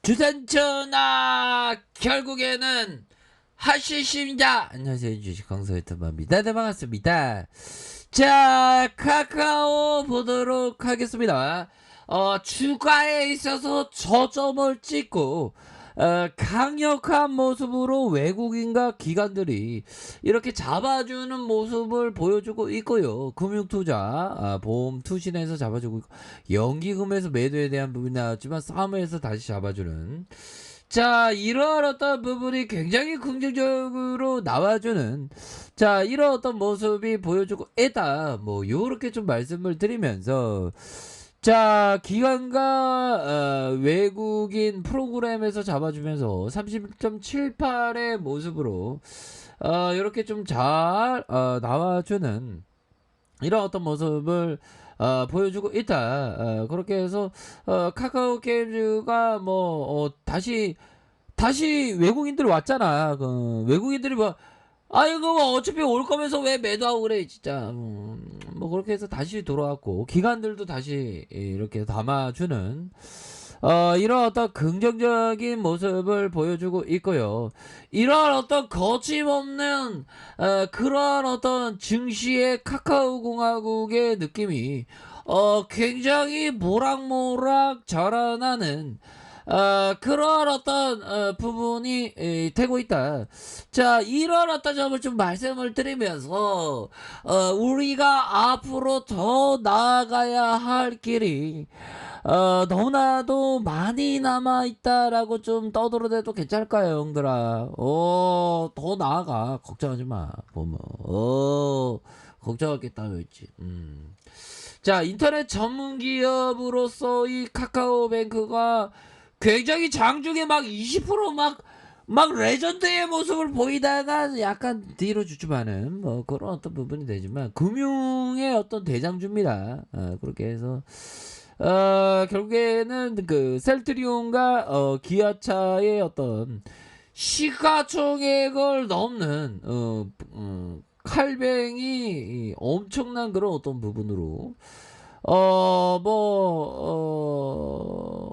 주산전화 결국에는 하시십니다. 안녕하세요, 주식 강사 유튜버입니다. 네, 반갑습니다. 자, 카카오 보도록 하겠습니다. 주가에 있어서 저점을 찍고 강력한 모습으로 외국인과 기관들이 이렇게 잡아주는 모습을 보여주고 있고요. 금융투자, 보험 투신에서 잡아주고 있고, 연기금에서 매도에 대한 부분이 나왔지만 사모에서 다시 잡아주는, 자, 이런 어떤 부분이 굉장히 긍정적으로 나와주는, 자, 이런 어떤 모습이 보여주고 있다. 뭐 요렇게 좀 말씀을 드리면서, 자, 기관과 외국인 프로그램에서 잡아주면서 31.78의 모습으로 이렇게 좀 잘 나와주는 이런 어떤 모습을 보여주고 있다. 그렇게 해서 카카오 게임즈가 뭐 다시 외국인들 왔잖아. 그 외국인들이 뭐 아이고 뭐 어차피 올 거면서 왜 매도하고 그래 진짜. 뭐 그렇게 해서 다시 돌아왔고, 기관들도 다시 이렇게 담아주는 이런 어떤 긍정적인 모습을 보여주고 있고요. 이런 어떤 거침없는 그런 어떤 증시의 카카오공화국의 느낌이 굉장히 모락모락 자라나는 그런 어떤 부분이 되고 있다. 자, 이런 어떤 점을 좀 말씀을 드리면서 우리가 앞으로 더 나아가야 할 길이 너무나도 많이 남아있다라고 좀 떠들어대도 괜찮을까요, 형들아? 더 나아가. 걱정하지 마. 보면 걱정할 게 따로 있지. 자, 인터넷 전문 기업으로서 이 카카오뱅크가 굉장히 장중에 막 20%막 레전드의 모습을 보이다가 약간 뒤로 주춤하는 뭐 그런 어떤 부분이 되지만, 금융의 어떤 대장주입니다. 그렇게 해서 결국에는 그 셀트리온과 기아차의 어떤 시가총액을 넘는 칼뱅이 엄청난 그런 어떤 부분으로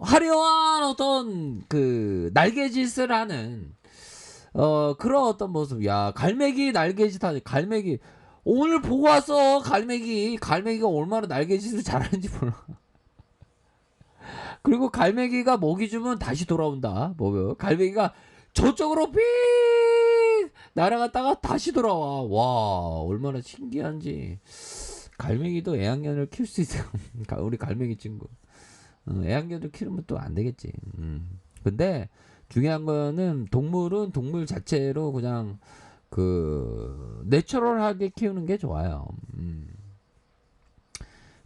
화려한 어떤 그 날개짓을 하는 그런 어떤 모습. 야, 갈매기 날개짓 하지. 갈매기 오늘 보고 왔어. 갈매기가 얼마나 날개짓을 잘하는지 몰라. 그리고 갈매기가 먹이 주면 다시 돌아온다. 뭐 갈매기가 저쪽으로 삐 날아갔다가 다시 돌아와. 와, 얼마나 신기한지. 갈매기도 애완견을 키울 수 있어요. 우리 갈매기 친구. 애완견을 키우면 또 안 되겠지. 근데 중요한 거는 동물은 동물 자체로 그냥 그 내추럴하게 키우는 게 좋아요.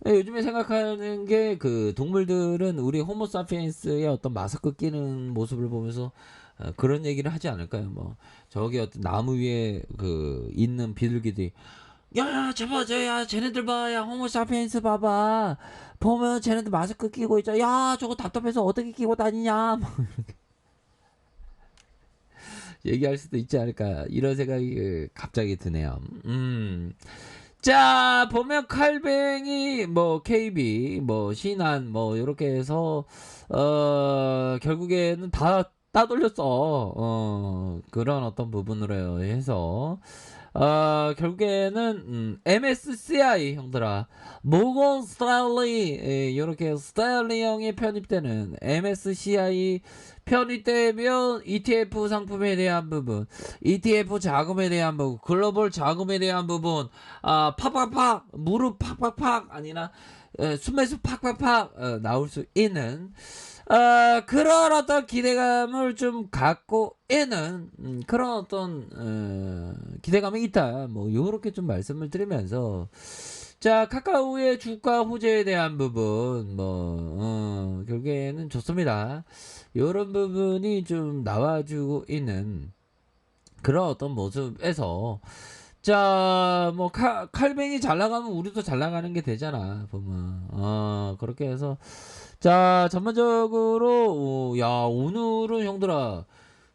요즘에 생각하는 게, 그 동물들은 우리 호모사피엔스의 어떤 마스크 끼는 모습을 보면서 그런 얘기를 하지 않을까요? 뭐 저기 어떤 나무 위에 그 있는 비둘기들이, 야, 저봐, 저야, 쟤네들 봐, 야, 호모사피엔스 봐봐, 보면 쟤네들 마스크 끼고 있잖아. 야, 저거 답답해서 어떻게 끼고 다니냐, 뭐 얘기할 수도 있지 않을까, 이런 생각이 갑자기 드네요. 자, 보면 칼뱅이 뭐 KB 뭐 신한 뭐 이렇게 해서 결국에는 다 따돌렸어. 그런 어떤 부분으로 해서 결국에는 MSCI 형들아, 모건 스탠리, 이렇게 스탠리 형이 편입되는 MSCI 편입되면 ETF 상품에 대한 부분, ETF 자금에 대한 부분, 글로벌 자금에 대한 부분, 팍팍팍 무릎 팍팍팍 아니나 순매수 팍팍팍 나올 수 있는 그런 어떤 기대감을 좀 갖고 있는 그런 어떤 기대감이 있다. 뭐 요렇게 좀 말씀을 드리면서, 자, 카카오의 주가 호재에 대한 부분 뭐 결국에는 좋습니다. 요런 부분이 좀 나와주고 있는 그런 어떤 모습에서, 자, 뭐 칼뱅이 잘 나가면 우리도 잘 나가는 게 되잖아, 보면. 그렇게 해서, 자, 전반적으로 야, 오늘은 형들아,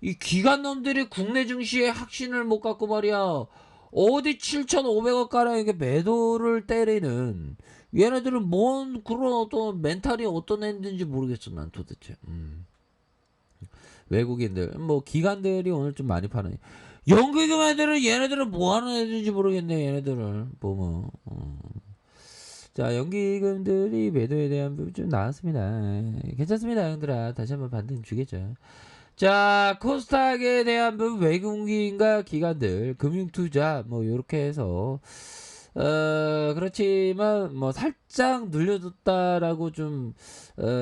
이 기관놈들이 국내 증시에 확신을 못 갖고 말이야, 어디 7,500원 가량에게 매도를 때리는, 얘네들은 뭔 그런 어떤 멘탈이 어떤 애인지 모르겠어, 난 도대체. 외국인들 뭐 기관들이 오늘 좀 많이 파는 연기금 애들은 얘네들은 뭐 하는 애들인지 모르겠네 얘네들을 보면 자 연기금들이 매도에 대한 부분 좀 나왔습니다. 괜찮습니다 형들아. 다시 한번 반등 주겠죠. 자 코스닥에 대한 부분 외국인과 기관들 금융투자 뭐 요렇게 해서 그렇지만 뭐 살짝 눌려줬다라고 좀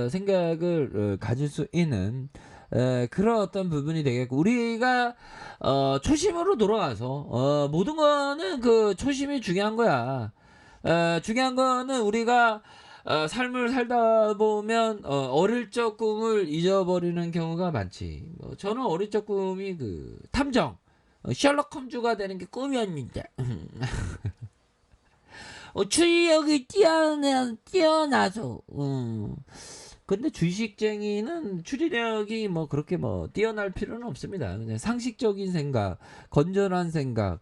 생각을 가질 수 있는 그런 어떤 부분이 되겠고 우리가 초심으로 돌아가서 모든 거는 그 초심이 중요한 거야. 중요한 거는 우리가 삶을 살다 보면 어릴 적 꿈을 잊어버리는 경우가 많지. 저는 어릴 적 꿈이 그 탐정 셜록 홈즈가 되는 게 꿈이었는데 추리력이 뛰어나서 근데 주식쟁이는 추리력이 뭐 그렇게 뭐 뛰어날 필요는 없습니다. 그냥 상식적인 생각, 건전한 생각,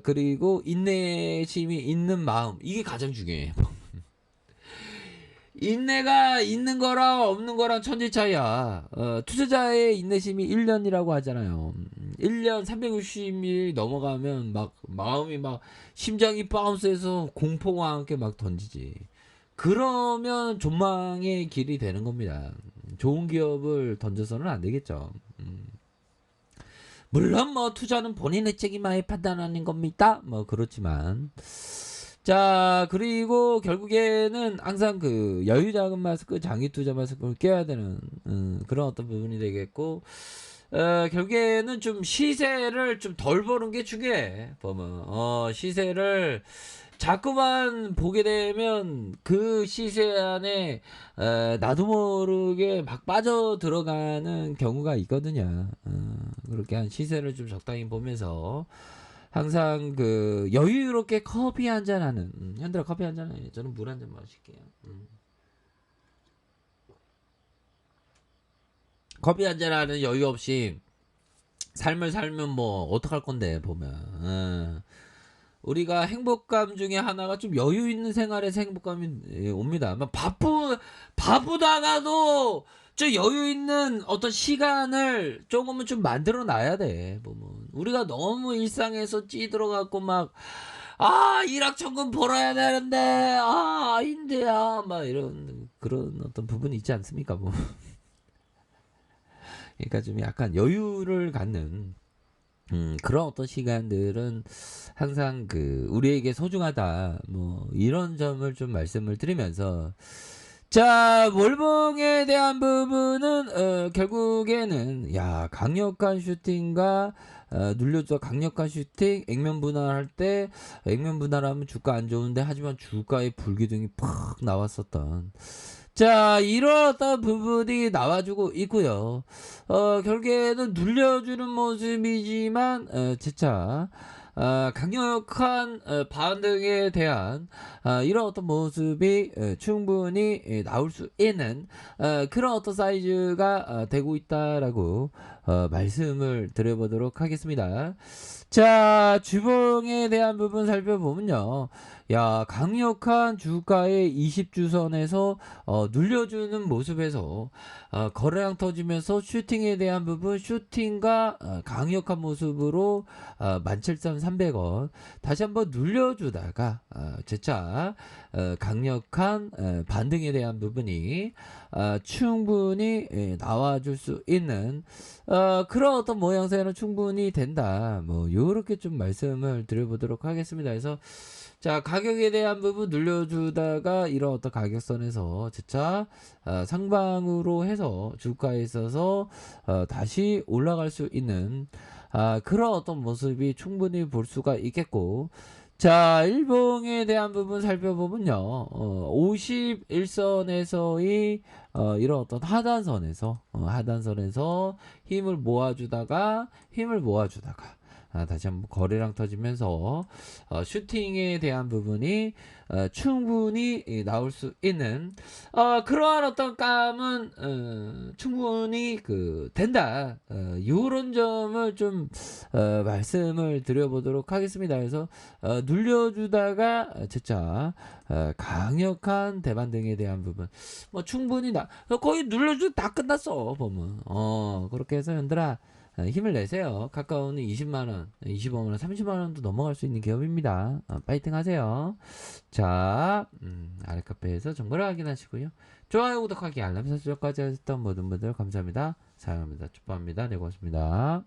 그리고 인내심이 있는 마음 이게 가장 중요해요. 인내가 있는 거랑 없는 거랑 천지 차이야. 투자자의 인내심이 1년이라고 하잖아요. 1년 360일 넘어가면 막 마음이 막 심장이 바운스해서 공포와 함께 막 던지지. 그러면 존망의 길이 되는 겁니다. 좋은 기업을 던져서는 안 되겠죠. 물론 뭐 투자는 본인의 책임하에 판단하는 겁니다. 뭐 그렇지만 자 그리고 결국에는 항상 그 여유자금 마스크 장기투자 마스크를 껴야 되는 그런 어떤 부분이 되겠고 결국에는 좀 시세를 좀 덜 보는 게 중요해 보면 시세를 자꾸만 보게 되면 그 시세 안에 나도 모르게 막 빠져 들어가는 경우가 있거든요. 그렇게 한 시세를 좀 적당히 보면서 항상 그 여유롭게 커피 한잔 하는 현들아 커피 한잔 해. 저는 물 한잔 마실게요. 커피 한잔 하는 여유 없이 삶을 살면 뭐 어떡할 건데 보면 우리가 행복감 중에 하나가 좀 여유 있는 생활에서 행복감이 옵니다. 바쁘다가도 저 여유 있는 어떤 시간을 조금은 좀 만들어 놔야 돼. 보면 우리가 너무 일상에서 찌들어갖고 막 일확천금 벌어야 되는데 아인데야 막 이런 그런 어떤 부분이 있지 않습니까? 뭐 그러니까 좀 약간 여유를 갖는 그런 어떤 시간들은 항상 그 우리에게 소중하다 뭐 이런 점을 좀 말씀을 드리면서 자 월봉에 대한 부분은 결국에는 야 강력한 슈팅과 눌려줘 강력한 슈팅 액면 분할할 때 액면 분할하면 주가 안 좋은데 하지만 주가의 불기둥이 팍 나왔었던 자 이런 어떤 부분이 나와주고 있고요. 결국에는 눌려주는 모습이지만 재차 강력한 반등에 대한 이런 어떤 모습이 충분히 나올 수 있는 그런 어떤 사이즈가 되고 있다라고 말씀을 드려보도록 하겠습니다. 자 주봉에 대한 부분 살펴보면요. 야 강력한 주가의 20주선에서 눌려주는 모습에서 거래량 터지면서 슈팅에 대한 부분 슈팅과 강력한 모습으로 17,300원 다시 한번 눌려주다가 재차 강력한 반등에 대한 부분이 충분히 나와줄 수 있는 그런 어떤 모양새는 충분히 된다. 뭐 요렇게 좀 말씀을 드려보도록 하겠습니다. 그래서 자 가격에 대한 부분 눌려주다가 이런 어떤 가격선에서 재차 상방으로 해서 주가에 있어서 다시 올라갈 수 있는 그런 어떤 모습이 충분히 볼 수가 있겠고 자 일봉에 대한 부분 살펴보면요 51선에서의 이런 어떤 하단선에서 힘을 모아주다가 다시 한번 거래량 터지면서 슈팅에 대한 부분이 충분히 나올 수 있는 그러한 어떤 감은 충분히 된다. 요런 점을 좀 말씀을 드려보도록 하겠습니다. 그래서 눌려주다가 진짜 강력한 대반등에 대한 부분 뭐 충분히 거의 눌러주 다 끝났어 보면. 그렇게 해서 현들아 힘을 내세요. 카카오는 20만원, 25만원, 30만원도 넘어갈 수 있는 기업입니다. 파이팅 하세요. 자, 아래 카페에서 정보를 확인하시고요. 좋아요, 구독하기, 알람 설정까지 하셨던 모든 분들 감사합니다. 사랑합니다. 축복합니다. 네, 고맙습니다.